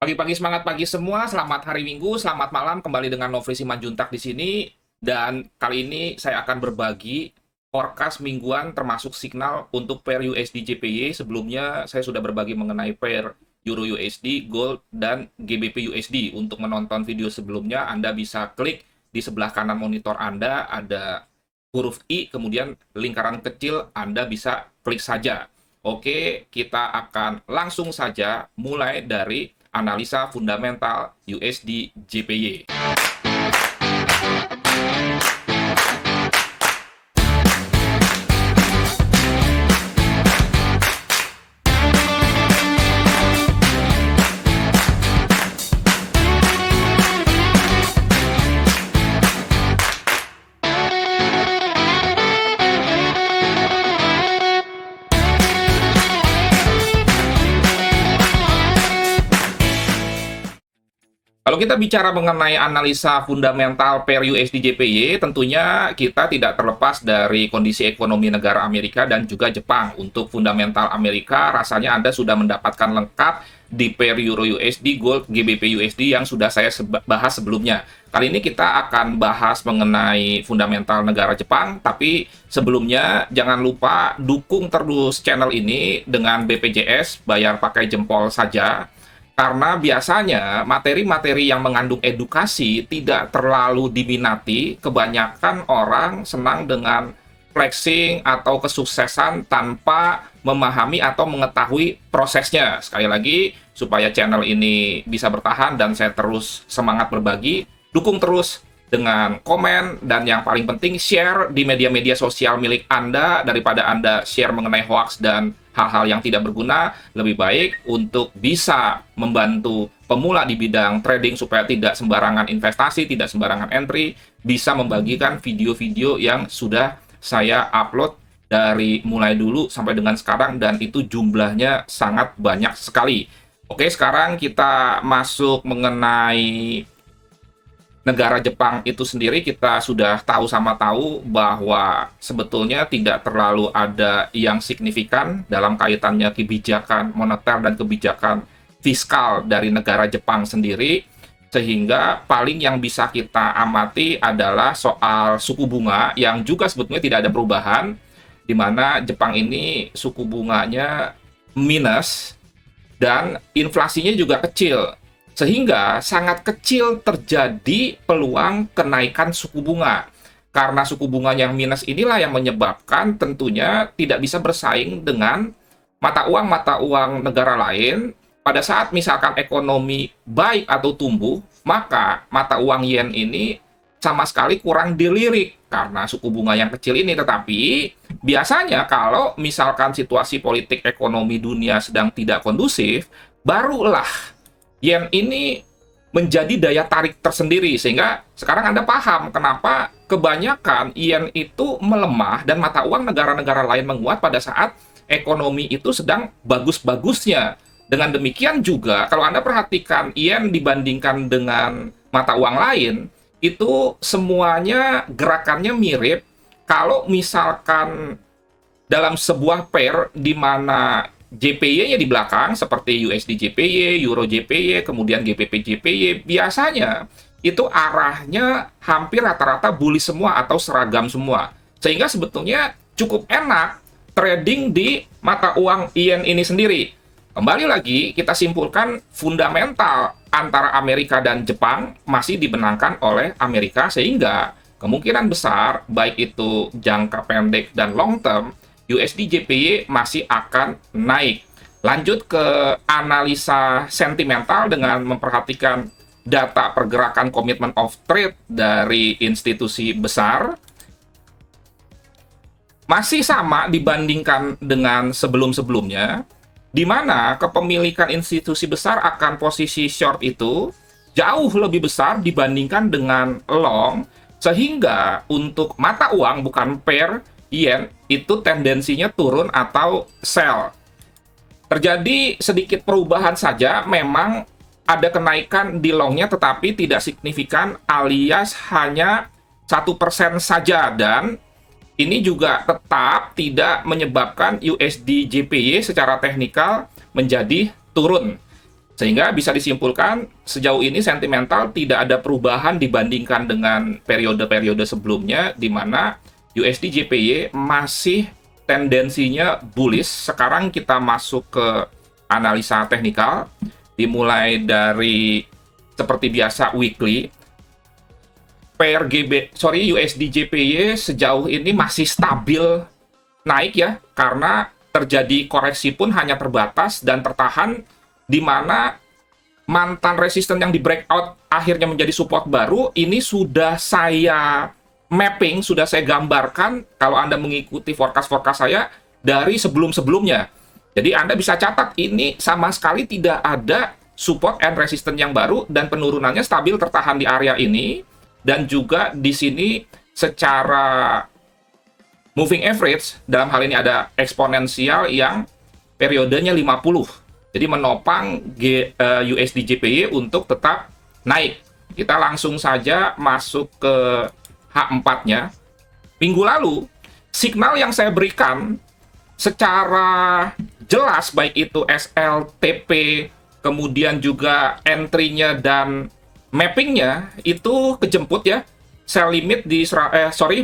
Pagi-pagi semangat pagi semua, selamat hari Minggu, selamat malam kembali dengan Nofri Simanjuntak di sini. Dan kali ini saya akan berbagi forecast mingguan termasuk signal untuk pair USD JPY. Sebelumnya saya sudah berbagi mengenai pair Euro USD, Gold, dan GBP USD. Untuk menonton video sebelumnya, Anda bisa klik di sebelah kanan monitor Anda, ada huruf I, kemudian lingkaran kecil, Anda bisa klik saja. Oke, kita akan langsung saja mulai dari analisa fundamental USD JPY. Kalau kita bicara mengenai analisa fundamental pair USD JPY, tentunya kita tidak terlepas dari kondisi ekonomi negara Amerika dan juga Jepang. Untuk fundamental Amerika, rasanya Anda sudah mendapatkan lengkap di pair Euro USD, Gold, GBP USD yang sudah saya bahas sebelumnya. Kali ini kita akan bahas mengenai fundamental negara Jepang, tapi sebelumnya jangan lupa dukung terus channel ini dengan BPJS, bayar pakai jempol saja. Karena biasanya materi-materi yang mengandung edukasi tidak terlalu diminati, kebanyakan orang senang dengan flexing atau kesuksesan tanpa memahami atau mengetahui prosesnya. Sekali lagi, supaya channel ini bisa bertahan dan saya terus semangat berbagi, dukung terus dengan komen, dan yang paling penting share di media-media sosial milik Anda. Daripada Anda share mengenai hoax dan hal-hal yang tidak berguna, lebih baik untuk bisa membantu pemula di bidang trading supaya tidak sembarangan investasi, tidak sembarangan entry, bisa membagikan video-video yang sudah saya upload dari mulai dulu sampai dengan sekarang, dan itu jumlahnya sangat banyak sekali. Oke, sekarang kita masuk mengenai negara Jepang itu sendiri. Kita sudah tahu bahwa sebetulnya tidak terlalu ada yang signifikan dalam kaitannya kebijakan moneter dan kebijakan fiskal dari negara Jepang sendiri, sehingga paling yang bisa kita amati adalah soal suku bunga yang juga sebetulnya tidak ada perubahan, di mana Jepang ini suku bunganya minus dan inflasinya juga kecil, sehingga sangat kecil terjadi peluang kenaikan suku bunga. Karena suku bunga yang minus inilah yang menyebabkan tentunya tidak bisa bersaing dengan mata uang negara lain. Pada saat misalkan ekonomi baik atau tumbuh, maka mata uang yen ini sama sekali kurang dilirik karena suku bunga yang kecil ini. Tetapi biasanya kalau misalkan situasi politik ekonomi dunia sedang tidak kondusif, barulah yen ini menjadi daya tarik tersendiri, sehingga sekarang Anda paham kenapa kebanyakan yen itu melemah dan mata uang negara-negara lain menguat pada saat ekonomi itu sedang bagus-bagusnya. Dengan demikian juga kalau Anda perhatikan yen dibandingkan dengan mata uang lain, itu semuanya gerakannya mirip. Kalau misalkan dalam sebuah pair di mana JPY-nya di belakang seperti USD JPY, Euro JPY, kemudian GBP JPY, biasanya itu arahnya hampir rata-rata bullish semua atau seragam semua. Sehingga sebetulnya cukup enak trading di mata uang yen ini sendiri. Kembali lagi, kita simpulkan fundamental antara Amerika dan Jepang masih dibenangkan oleh Amerika, sehingga kemungkinan besar, baik itu jangka pendek dan long term, USD JPY masih akan naik. Lanjut ke analisa sentimental dengan memperhatikan data pergerakan Commitment of Trade dari institusi besar. Masih sama dibandingkan dengan sebelum-sebelumnya, di mana kepemilikan institusi besar akan posisi short itu jauh lebih besar dibandingkan dengan long, sehingga untuk mata uang bukan pair yen itu tendensinya turun atau sell. Terjadi sedikit perubahan saja, memang ada kenaikan di longnya tetapi tidak signifikan, alias hanya 1% saja, dan ini juga tetap tidak menyebabkan USD JPY secara teknikal menjadi turun. Sehingga bisa disimpulkan sejauh ini sentimental tidak ada perubahan dibandingkan dengan periode-periode sebelumnya, di mana USD JPY masih tendensinya bullish. Sekarang kita masuk ke analisa teknikal, dimulai dari seperti biasa weekly. USD JPY sejauh ini masih stabil naik ya, karena terjadi koreksi pun hanya terbatas dan tertahan, di mana mantan resisten yang di breakout akhirnya menjadi support baru. Ini sudah saya mapping, sudah saya gambarkan kalau Anda mengikuti forecast-forecast saya dari sebelum-sebelumnya. Jadi Anda bisa catat, ini sama sekali tidak ada support and resistance yang baru, dan penurunannya stabil tertahan di area ini. Dan juga di sini secara moving average, dalam hal ini ada eksponensial yang periodenya 50. Jadi menopang USD JPY untuk tetap naik. Kita langsung saja masuk ke H4-nya. Minggu lalu, signal yang saya berikan secara jelas, baik itu SLTP, kemudian juga entry-nya dan mapping-nya, itu kejemput ya. Sell limit di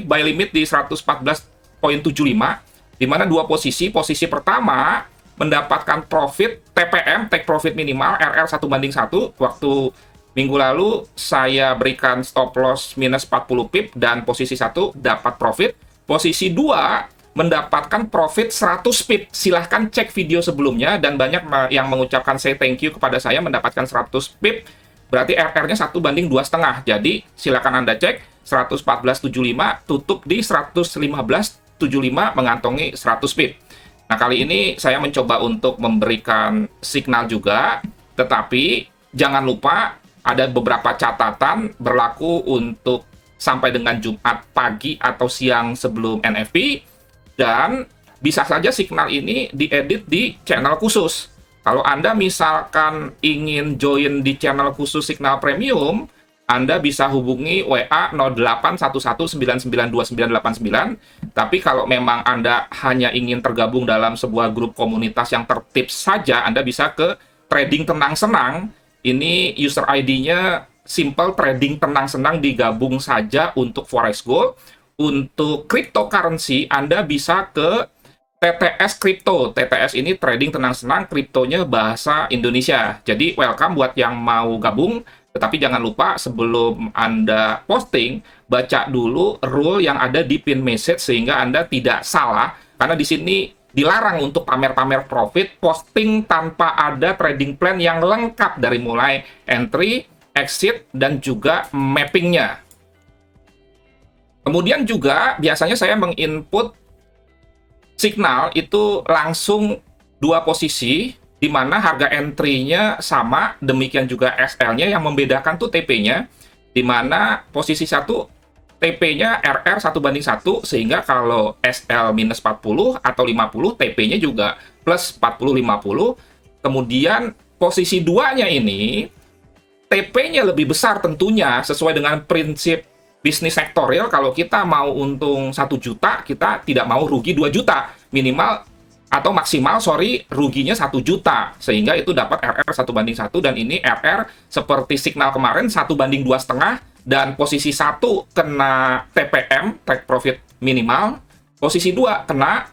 buy limit di 114.75, di mana dua posisi. Posisi pertama mendapatkan profit TPM, take profit minimal, RR 1:1. Waktu minggu lalu saya berikan stop loss minus 40 pip, dan posisi 1 dapat profit. Posisi 2 mendapatkan profit 100 pip. Silahkan cek video sebelumnya, dan banyak yang mengucapkan say thank you kepada saya mendapatkan 100 pip. Berarti RR-nya 1:2,5. Jadi silakan Anda cek 114.75, tutup di 115.75, mengantongi 100 pip. Nah, kali ini saya mencoba untuk memberikan signal juga, tetapi jangan lupa ada beberapa catatan berlaku untuk sampai dengan Jumat pagi atau siang sebelum NFP, dan bisa saja signal ini diedit di channel khusus. Kalau Anda misalkan ingin join di channel khusus Signal Premium, Anda bisa hubungi WA 0811992989. Tapi kalau memang Anda hanya ingin tergabung dalam sebuah grup komunitas yang tertib saja, Anda bisa ke Trading Tenang Senang. Ini user ID-nya simple, Trading Tenang Senang, digabung saja untuk Forex Gold. Untuk cryptocurrency, Anda bisa ke TTS Crypto. TTS ini Trading Tenang Senang, kriptonya bahasa Indonesia. Jadi welcome buat yang mau gabung. Tetapi jangan lupa sebelum Anda posting, baca dulu rule yang ada di pin message sehingga Anda tidak salah. Karena di sini dilarang untuk pamer-pamer profit, posting tanpa ada trading plan yang lengkap dari mulai entry, exit, dan juga mappingnya. Kemudian juga biasanya saya menginput signal itu langsung dua posisi, di mana harga entry-nya sama, demikian juga SL-nya. Yang membedakan tuh TP-nya, di mana posisi 1 TP-nya RR 1:1, sehingga kalau SL minus 40 atau 50, TP-nya juga plus 40-50. Kemudian posisi 2-nya ini, TP-nya lebih besar tentunya, sesuai dengan prinsip bisnis sektorial. Kalau kita mau untung 1 juta, kita tidak mau rugi 2 juta. Minimal atau maksimal, ruginya 1 juta. Sehingga itu dapat RR 1:1, dan ini RR seperti signal kemarin 1:2,5, dan posisi 1 kena TPM, take profit minimal, posisi 2 kena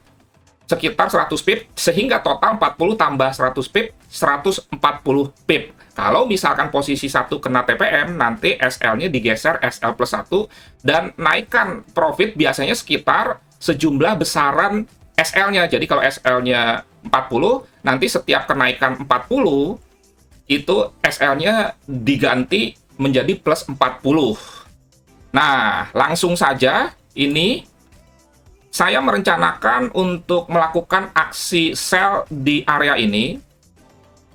sekitar 100 pip, sehingga total 40 tambah 100 pip, 140 pip. Kalau misalkan posisi 1 kena TPM, nanti SL-nya digeser SL plus 1, dan naikkan profit biasanya sekitar sejumlah besaran SL-nya. Jadi kalau SL-nya 40, nanti setiap kenaikan 40, itu SL-nya diganti menjadi plus 40. Nah, langsung saja ini saya merencanakan untuk melakukan aksi sell di area ini.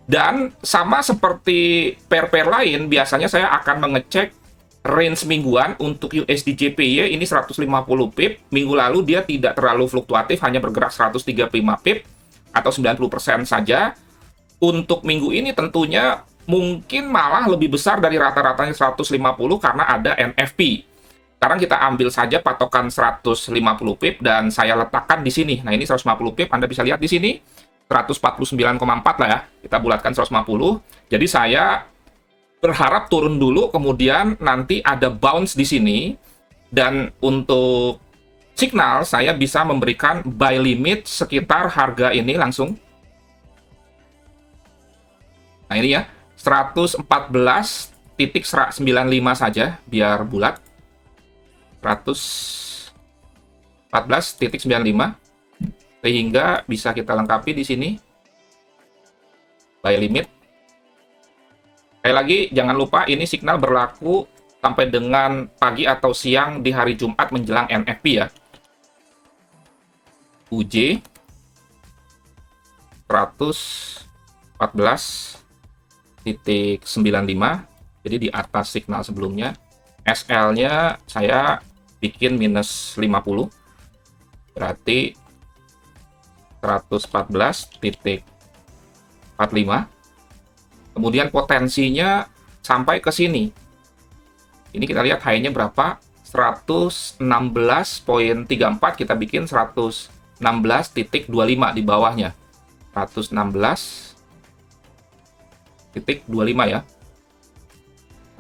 Dan sama seperti pair-pair lain, biasanya saya akan mengecek range mingguan. Untuk USD JPY ini 150 pip. Minggu lalu dia tidak terlalu fluktuatif, hanya bergerak 135 pip atau 90% saja. Untuk minggu ini tentunya mungkin malah lebih besar dari rata-ratanya 150 karena ada NFP. Sekarang kita ambil saja patokan 150 pip dan saya letakkan di sini. Nah, ini 150 pip, Anda bisa lihat di sini. 149,4 lah ya. Kita bulatkan 150. Jadi saya berharap turun dulu, kemudian nanti ada bounce di sini. Dan untuk signal, saya bisa memberikan buy limit sekitar harga ini langsung. Nah ini ya, 114.95 saja, biar bulat. 114.95, sehingga bisa kita lengkapi di sini. Buy limit. Sekali lagi, jangan lupa ini signal berlaku sampai dengan pagi atau siang di hari Jumat menjelang NFP ya. UJ 114.95, jadi di atas signal sebelumnya. SL-nya saya bikin minus 50, berarti 114.45. Kemudian potensinya sampai ke sini. Ini kita lihat high-nya berapa? 116.34, kita bikin 116.25 di bawahnya. 116.25 ya.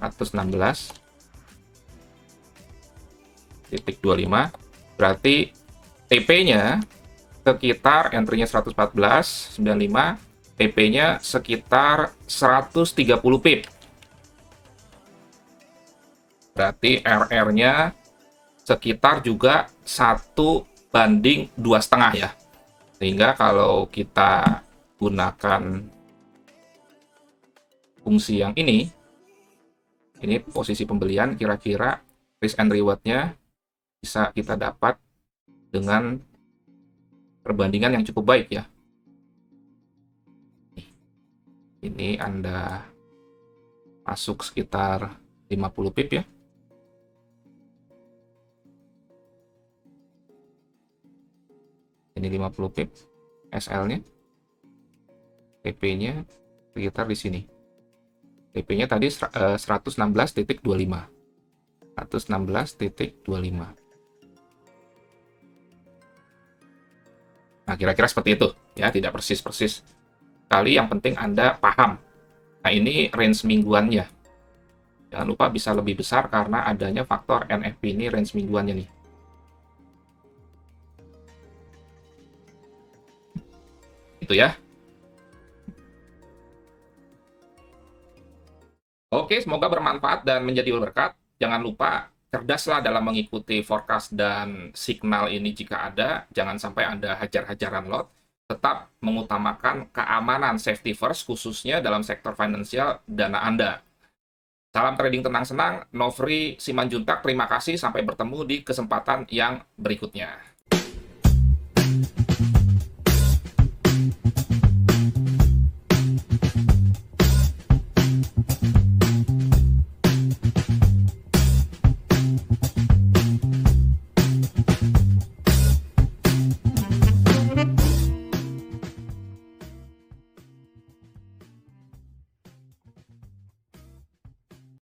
116.25, berarti TP-nya sekitar entry-nya 114.95, TP-nya sekitar 130 pip. Berarti RR-nya sekitar juga 1:2,5 ya. Sehingga kalau kita gunakan fungsi yang ini posisi pembelian, kira-kira risk and reward-nya bisa kita dapat dengan perbandingan yang cukup baik ya. Ini Anda masuk sekitar 50 pip ya. Ini 50 pip SL-nya. TP-nya sekitar di sini. TP-nya tadi 116.25. 116.25. Nah, kira-kira seperti itu ya, tidak persis-persis. Kali yang penting Anda paham. Nah, ini range mingguannya. Jangan lupa bisa lebih besar karena adanya faktor NFP ini range mingguannya nih. Itu ya. Oke, semoga bermanfaat dan menjadi berkat. Jangan lupa cerdaslah dalam mengikuti forecast dan signal ini jika ada. Jangan sampai Anda hajar-hajaran lot. Tetap mengutamakan keamanan safety first, khususnya dalam sektor finansial dana Anda. Salam trading tenang senang, Nofri Simanjuntak. Terima kasih, sampai bertemu di kesempatan yang berikutnya.